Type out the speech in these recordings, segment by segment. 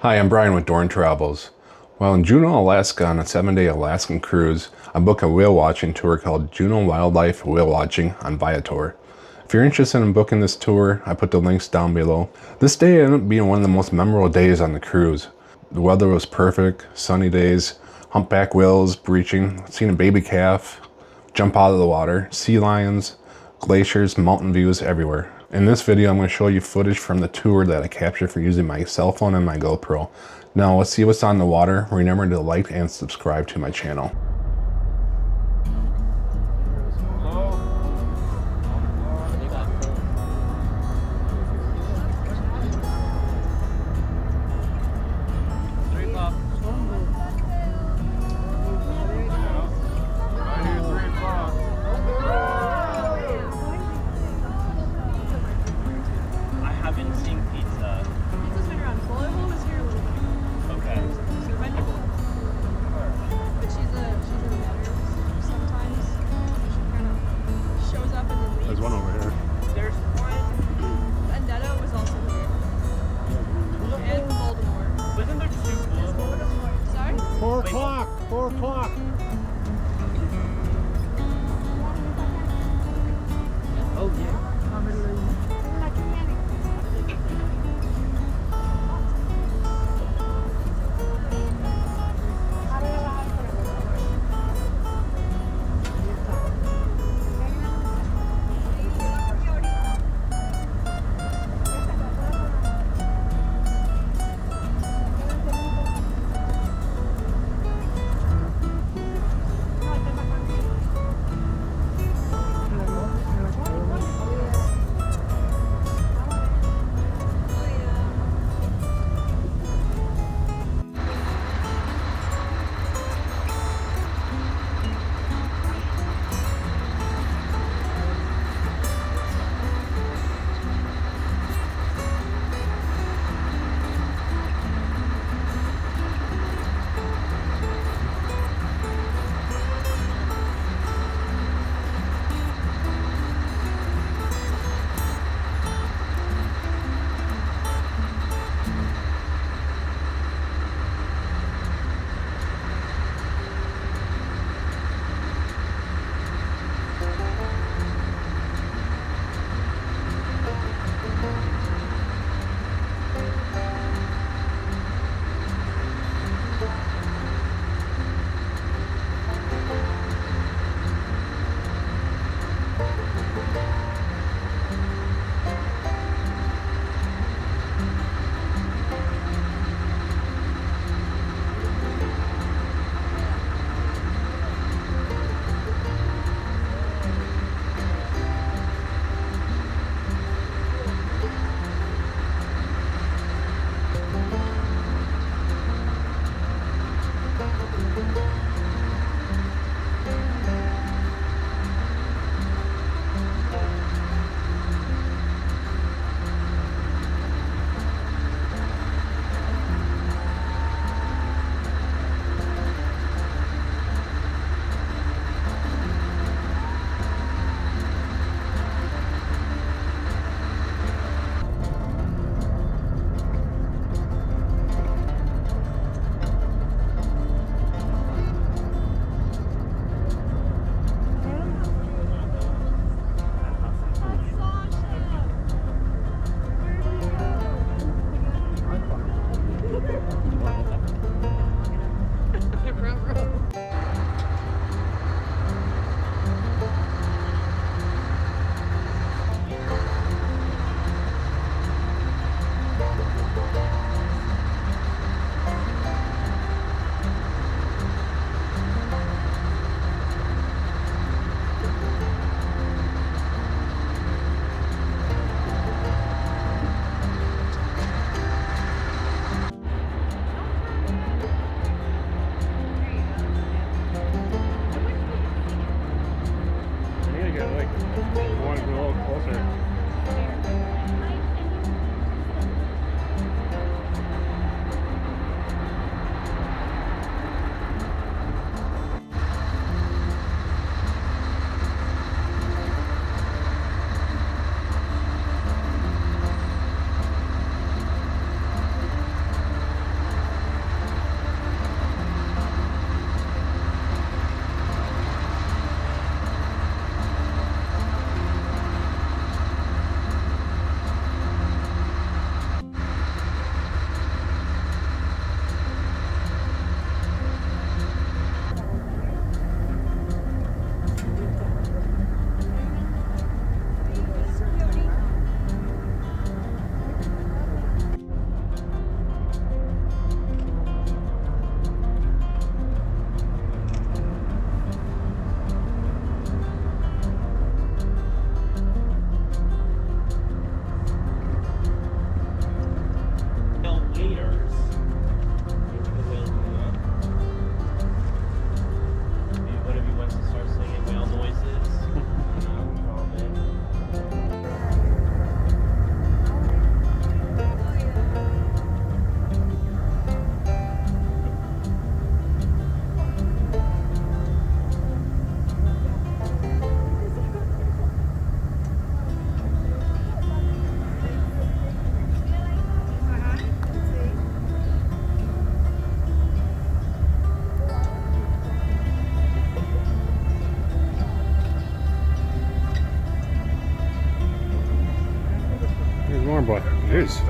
Hi, I'm Brian with Dohrn Travels. While in Juneau, Alaska on a 7-day Alaskan cruise, I booked a whale watching tour called Juneau Wildlife Whale Watching on Viator. If you're interested in booking this tour, I put the links down below. This day ended up being one of the most memorable days on the cruise. The weather was perfect, sunny days, humpback whales breaching, seeing a baby calf jump out of the water, sea lions, glaciers, mountain views everywhere. In this video, I'm going to show you footage from the tour that I captured for using my cell phone and my GoPro. Now let's see what's on the water. Remember to like and subscribe to my channel. There's one over here. There's one. Vendetta was also here. And Voldemort. Wasn't there two? Sorry? 4 o'clock! 4 o'clock! Oh, yeah. is. It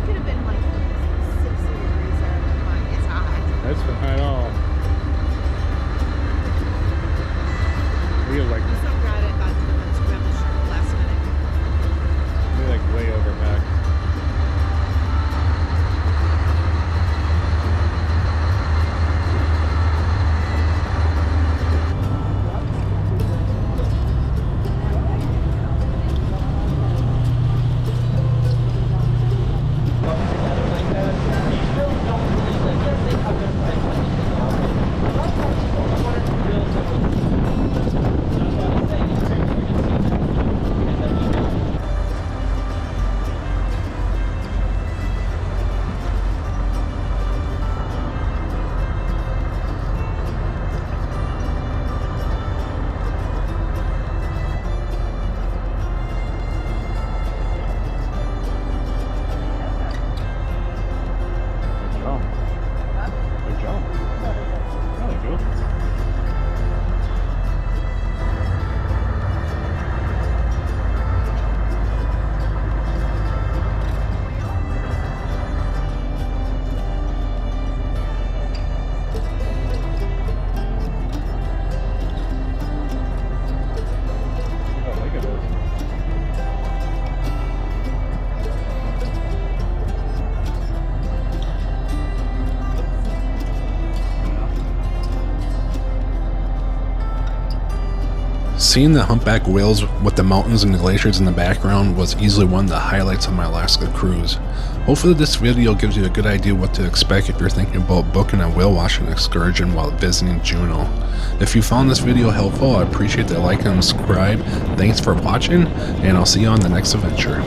could have been like 60 degrees there, but it's hot. That's I know. We are like I'm so glad I got to grab the shirt last minute. we're like way overpacked. Seeing the humpback whales with the mountains and the glaciers in the background was easily one of the highlights of my Alaska cruise. Hopefully this video gives you a good idea what to expect if you're thinking about booking a whale watching excursion while visiting Juneau. If you found this video helpful, I appreciate the like and subscribe. Thanks for watching, and I'll see you on the next adventure.